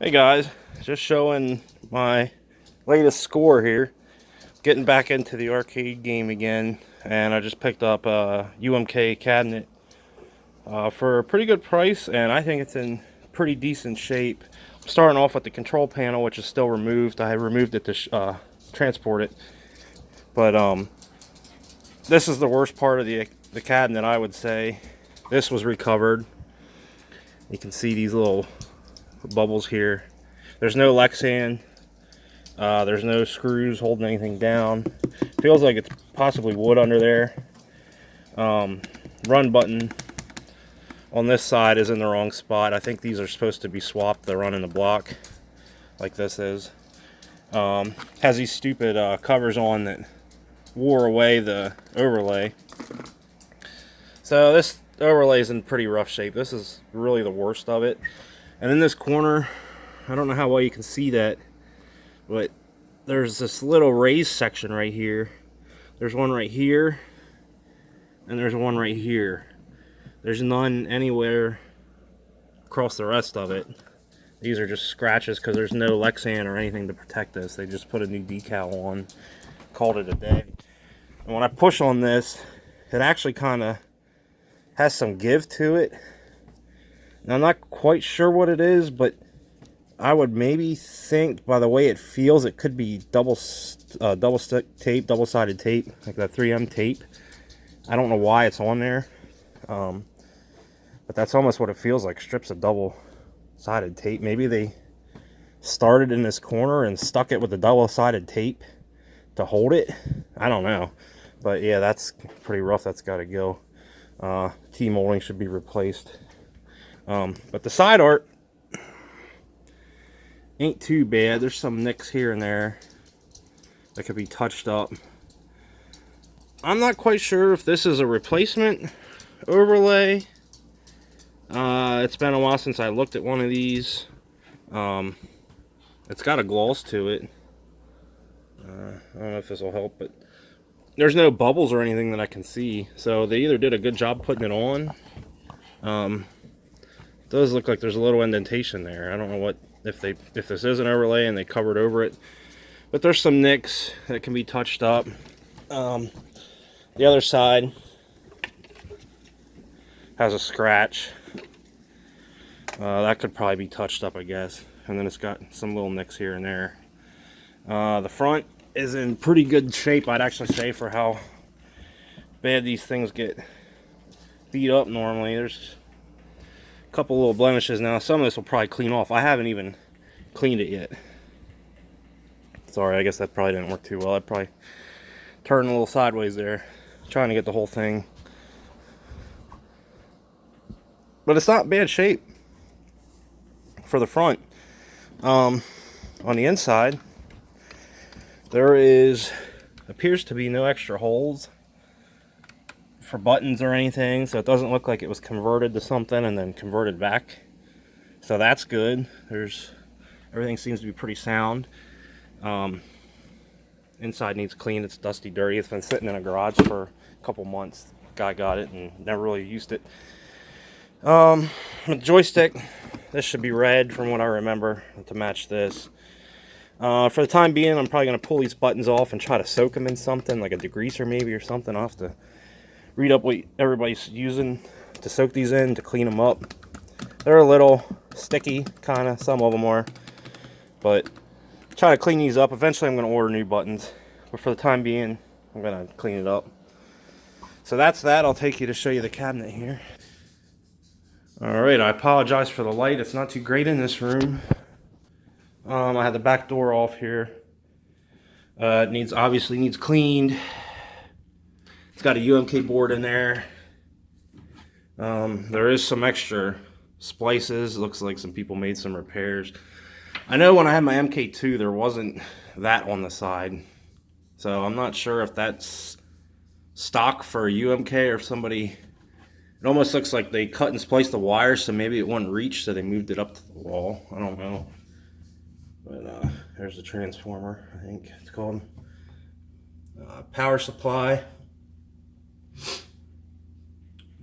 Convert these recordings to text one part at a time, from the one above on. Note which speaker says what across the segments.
Speaker 1: Hey guys, just showing my latest score here. Getting back into the arcade game again, and I just picked up a UMK cabinet for a pretty good price, and I think it's in pretty decent shape. I'm starting off with the control panel, which is still removed. I removed it to transport it, but this is the worst part of the cabinet, I would say. This was recovered. You can see these little bubbles here. There's no Lexan. There's no screws holding anything down. Feels like it's possibly wood under there. Run button on this side is in the wrong spot. I think these are supposed to be swapped. The run in the block, like this is. Has these stupid covers on that wore away the overlay. So this overlay is in pretty rough shape. This is really the worst of it. And in this corner, I don't know how well you can see that, but there's this little raised section right here. There's one right here, and there's one right here. There's none anywhere across the rest of it. These are just scratches because there's no Lexan or anything to protect this. They just put a new decal on, called it a day. And when I push on this, it actually kind of has some give to it. Now, I'm not quite sure what it is, but I would maybe think by the way it feels, it could be double stick tape, double-sided tape, like that 3M tape. I don't know why it's on there, but that's almost what it feels like, strips of double-sided tape. Maybe they started in this corner and stuck it with the double-sided tape to hold it. I don't know, but yeah, that's pretty rough. That's got to go. T-molding should be replaced. But the side art ain't too bad. There's some nicks here and there that could be touched up. I'm not quite sure if this is a replacement overlay. It's been a while since I looked at one of these. It's got a gloss to it. I don't know if this will help, but there's no bubbles or anything that I can see. So they either did a good job putting it on. It does look like there's a little indentation there. I don't know if this is an overlay and they covered over it, but there's some nicks that can be touched up. The other side has a scratch that could probably be touched up, I guess, and then it's got some little nicks here and there. The front is in pretty good shape, I'd actually say, for how bad these things get beat up normally. There's couple little blemishes now. Some of this will probably clean off. I haven't even cleaned it yet. Sorry, I guess that probably didn't work too well. I probably turned a little sideways there, trying to get the whole thing. But it's not bad shape for the front. On the inside, there appears to be no extra holes for buttons or anything, so it doesn't look like it was converted to something and then converted back. So that's good. Everything seems to be pretty sound. Inside needs clean. It's dusty, dirty. It's been sitting in a garage for a couple months. Guy got it and never really used it. The joystick, this should be red from what I remember to match this. For the time being, I'm probably going to pull these buttons off and try to soak them in something, like a degreaser maybe or something. I'll have to read up what everybody's using to soak these in, to clean them up. They're a little sticky, kind of. Some of them are. But try to clean these up. Eventually I'm going to order new buttons. But for the time being, I'm going to clean it up. So that's that. I'll take you to show you the cabinet here. Alright, I apologize for the light. It's not too great in this room. I had the back door off here. It obviously needs cleaned. It's got a UMK board in there. There is some extra splices. It looks like some people made some repairs. I know when I had my MK2, there wasn't that on the side. So I'm not sure if that's stock for UMK or if somebody... It almost looks like they cut and spliced the wire, so maybe it wouldn't reach, so they moved it up to the wall. I don't know. But there's the transformer, I think it's called. Power supply.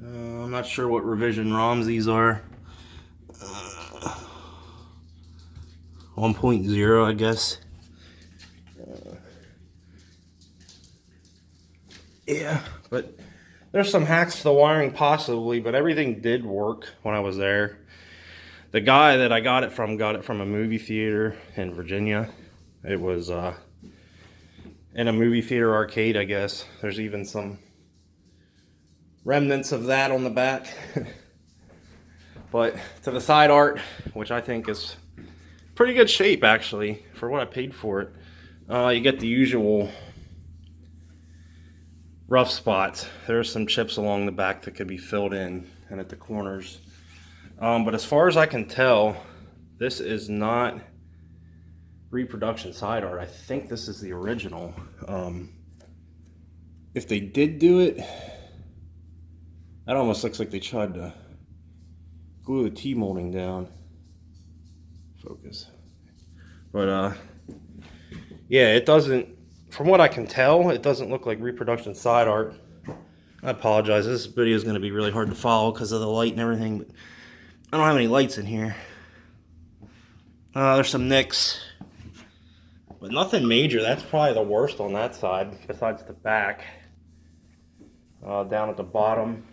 Speaker 1: I'm not sure what revision ROMs these are. 1.0, I guess. Yeah, but there's some hacks to the wiring possibly, but everything did work when I was there. The guy that I got it from a movie theater in Virginia. It was in a movie theater arcade, I guess. There's even some remnants of that on the back. But to the side art, which I think is pretty good shape actually for what I paid for it. You get the usual rough spots. There's some chips along the back that could be filled in and at the corners. But as far as I can tell, this is not reproduction side art. I think this is the original. If they did do it, that almost looks like they tried to glue the T-molding down. Focus. But yeah, it doesn't, from what I can tell, it doesn't look like reproduction side art. I apologize, this video is going to be really hard to follow because of the light and everything, but I don't have any lights in here. There's some nicks, but nothing major. That's probably the worst on that side, besides the back. Down at the bottom,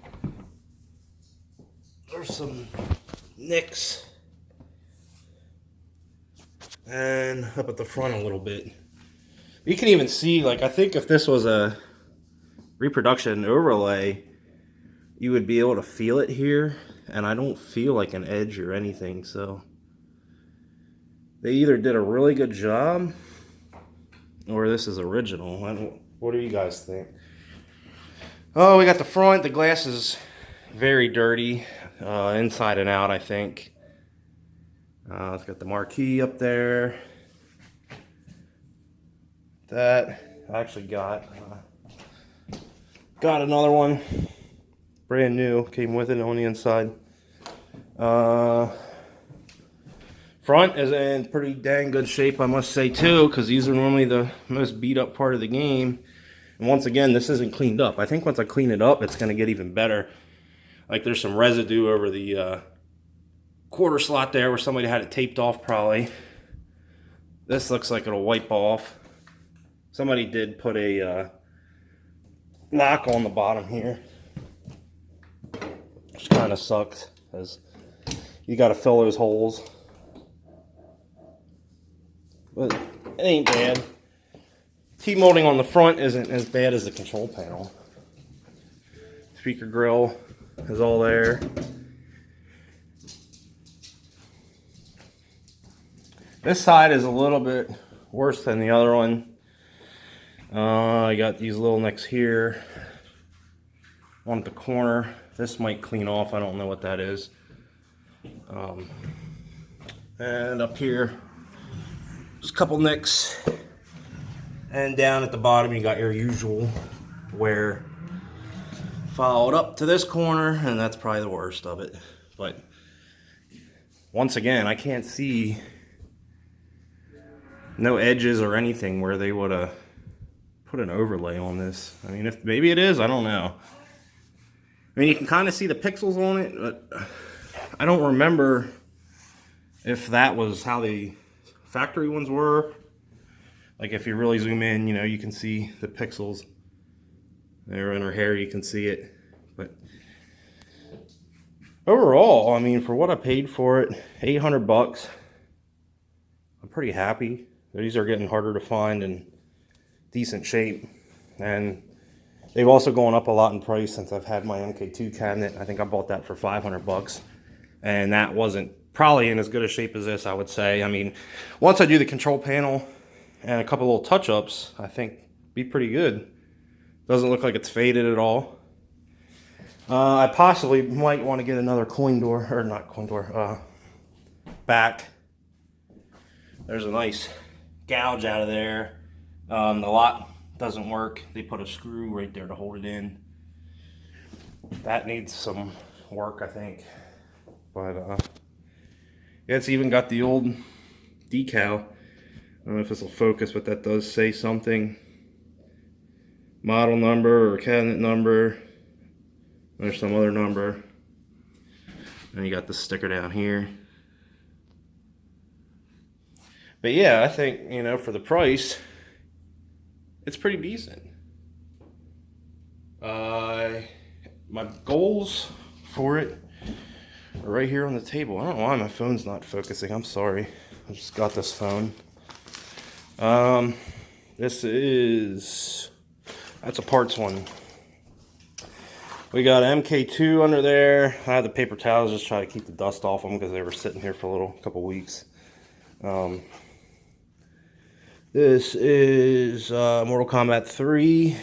Speaker 1: there's some nicks. And up at the front a little bit. You can even see, like, I think if this was a reproduction overlay, you would be able to feel it here. And I don't feel like an edge or anything, so they either did a really good job or this is original. What do you guys think? Oh, we got the front. The glass is very dirty, inside and out, I think. It's got the marquee up there. That I actually got another one. Brand new, came with it on the inside. Front is in pretty dang good shape, I must say too, because these are normally the most beat up part of the game. And once again, this isn't cleaned up. I think once I clean it up, it's going to get even better. Like there's some residue over the quarter slot there where somebody had it taped off probably. This looks like it'll wipe off. Somebody did put a lock on the bottom here, which kind of sucks because you got to fill those holes. But it ain't bad. T-molding on the front isn't as bad as the control panel. Speaker grill is all there. This side is a little bit worse than the other one. I got these little nicks here. One at the corner. This might clean off. I don't know what that is. And up here, just a couple nicks. And down at the bottom, you got your usual wear. Followed up to this corner, and that's probably the worst of it. But once again, I can't see no edges or anything where they would have put an overlay on this. I mean, if maybe it is, I don't know. I mean, you can kind of see the pixels on it, but I don't remember if that was how the factory ones were. Like if you really zoom in, you know, you can see the pixels. There in her hair, you can see it. But overall, I mean, for what I paid for it, 800 bucks. I'm pretty happy. These are getting harder to find and decent shape, and they've also gone up a lot in price since I've had my MK2 cabinet. I think I bought that for 500 bucks, and that wasn't probably in as good a shape as this, I would say. I mean, once I do the control panel and a couple little touch-ups, I think be pretty good. Doesn't look like it's faded at all. I possibly might want to get another coin door, or not coin door, back. There's a nice gouge out of there. The lock doesn't work. They put a screw right there to hold it in. That needs some work, I think. But yeah, it's even got the old decal. I don't know if this will focus, but that does say something. Model number or cabinet number. There's some other number. And you got the sticker down here. But yeah, I think, you know, for the price, it's pretty decent. My goals for it are right here on the table. I don't know why my phone's not focusing. I'm sorry. I just got this phone. This is, that's a parts one. We got MK2 under there. I had the paper towels, just try to keep the dust off them because they were sitting here for a couple weeks. This is Mortal Kombat 3.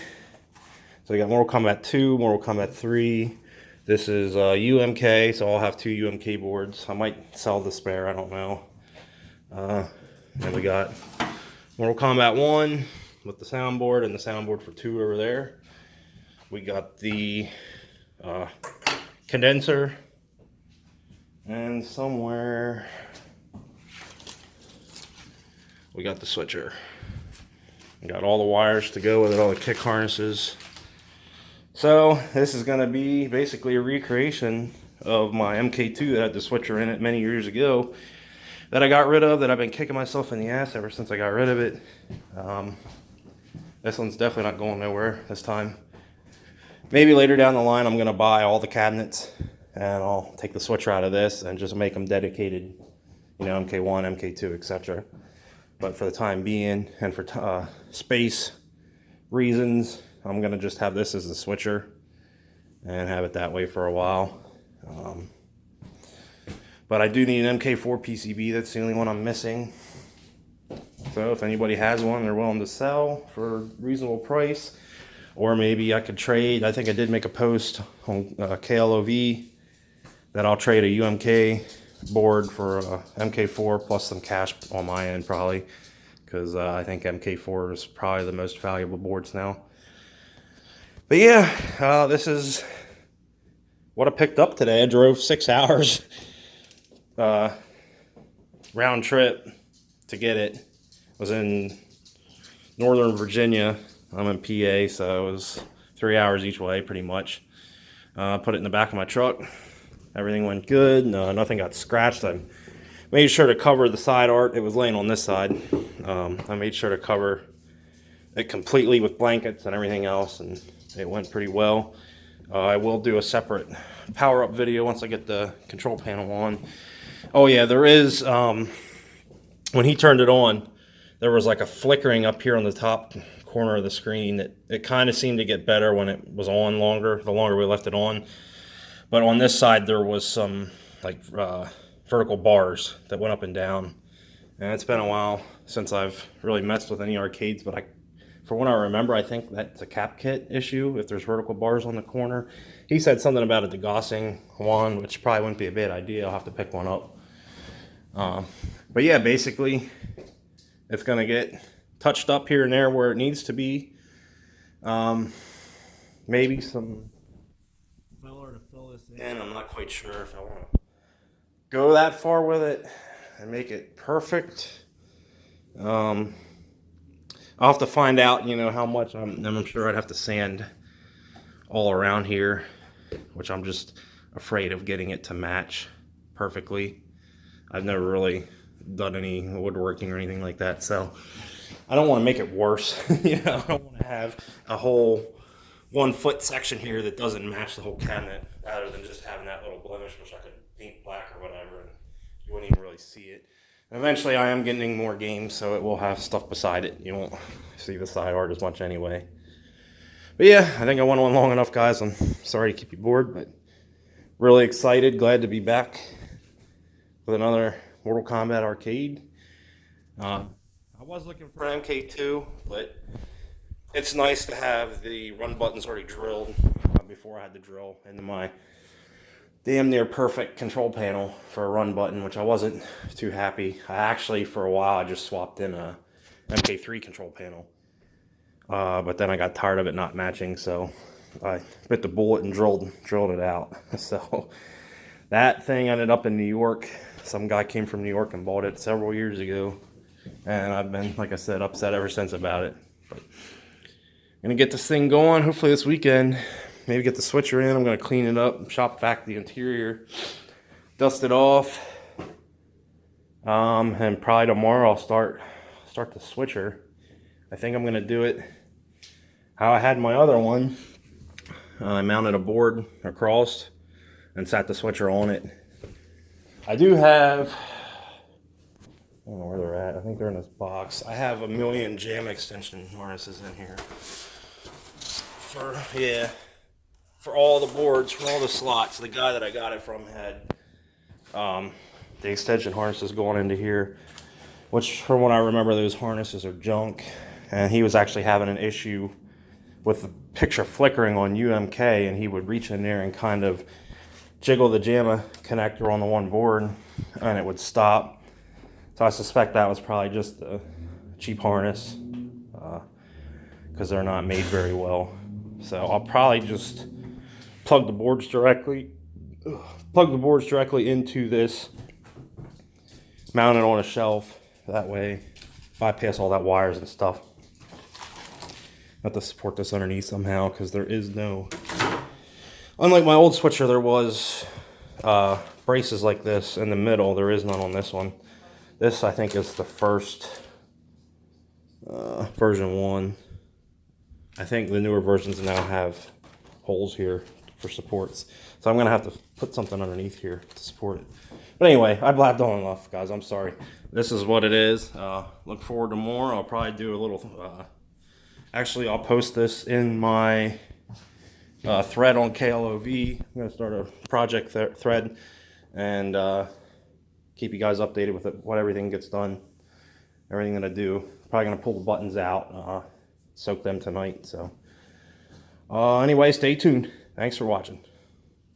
Speaker 1: So we got Mortal Kombat 2, Mortal Kombat 3. This is UMK, so I'll have 2 UMK boards. I might sell the spare, I don't know. Then we got Mortal Kombat 1 with the soundboard and the soundboard for 2 over there. We got the condenser, and somewhere we got the switcher. We got all the wires to go with it, all the kick harnesses. So this is going to be basically a recreation of my MK2 that had the switcher in it many years ago that I got rid of, that I've been kicking myself in the ass ever since I got rid of it. This one's definitely not going nowhere this time. Maybe later down the line I'm going to buy all the cabinets and I'll take the switcher out of this and just make them dedicated, you know, MK1, MK2, etc. But for the time being and for space reasons, I'm going to just have this as the switcher and have it that way for a while. But I do need an MK4 PCB. That's the only one I'm missing. So if anybody has one they're willing to sell for a reasonable price, or maybe I could trade. I think I did make a post on KLOV that I'll trade a UMK board for a MK4 plus some cash on my end probably, because I think MK4 is probably the most valuable boards now. But yeah, this is what I picked up today. I drove 6 hours round trip to get it. Was in Northern Virginia. I'm in PA, so it was 3 hours each way pretty much. Put it in the back of my truck. Everything went good. No, nothing got scratched. I made sure to cover the side art. It was laying on this side. I made sure to cover it completely with blankets and everything else, and it went pretty well. I will do a separate power-up video once I get the control panel on. Oh yeah, there is, when he turned it on, there was like a flickering up here on the top corner of the screen. It kind of seemed to get better when it was on longer, the longer we left it on. But on this side, there was some like vertical bars that went up and down. And it's been a while since I've really messed with any arcades, but for what I remember, I think that's a cap kit issue if there's vertical bars on the corner. He said something about a degaussing one, which probably wouldn't be a bad idea. I'll have to pick one up. But yeah, basically, it's going to get touched up here and there where it needs to be. Maybe some filler to fill this in. I'm not quite sure if I want to go that far with it and make it perfect. I'll have to find out, you know, how much. I'm sure I'd have to sand all around here, which I'm just afraid of getting it to match perfectly. I've never really done any woodworking or anything like that, so I don't want to make it worse. You know, I don't want to have a whole 1 foot section here that doesn't match the whole cabinet, rather than just having that little blemish, which I could paint black or whatever, and you wouldn't even really see it. And eventually, I am getting more games, so it will have stuff beside it. You won't see the side art as much anyway. But yeah, I think I went on long enough, guys. I'm sorry to keep you bored, but really excited, glad to be back with another Mortal Kombat arcade. I was looking for MK2, but it's nice to have the run buttons already drilled before I had to drill into my damn near perfect control panel for a run button, which I wasn't too happy. I actually, for a while, I just swapped in a MK3 control panel. But then I got tired of it not matching, so I bit the bullet and drilled it out. So that thing ended up in New York. Some guy came from New York and bought it several years ago, and I've been, like I said, upset ever since about it. But I'm gonna get this thing going hopefully this weekend. Maybe get the switcher in. I'm gonna clean it up, shop vac the interior, dust it off. And probably tomorrow I'll start the switcher. I think I'm gonna do it how I had my other one. I mounted a board across and sat the switcher on it. I do have, I don't know where they're at. I think they're in this box. I have a million jam extension harnesses in here. For all the boards, for all the slots. The guy that I got it from had the extension harnesses going into here, which from what I remember, those harnesses are junk. And he was actually having an issue with the picture flickering on UMK, and he would reach in there and kind of jiggle the JAMA connector on the one board and it would stop. So I suspect that was probably just a cheap harness because they're not made very well. So I'll probably just plug the boards directly into this, mount it on a shelf. That way bypass all that wires and stuff. Have to support this underneath somehow because there is no, unlike my old switcher, there was braces like this in the middle. There is none on this one. This I think is the first version 1. I think the newer versions now have holes here for supports. So I'm gonna have to put something underneath here to support it. But anyway, I blabbed on enough, guys. I'm sorry. This is what it is. Look forward to more. I'll probably do a little, actually I'll post this in my thread on KLOV. I'm gonna start a project thread and keep you guys updated with what everything gets done, everything that I do. Probably gonna pull the buttons out, soak them tonight. So anyway, stay tuned. Thanks for watching.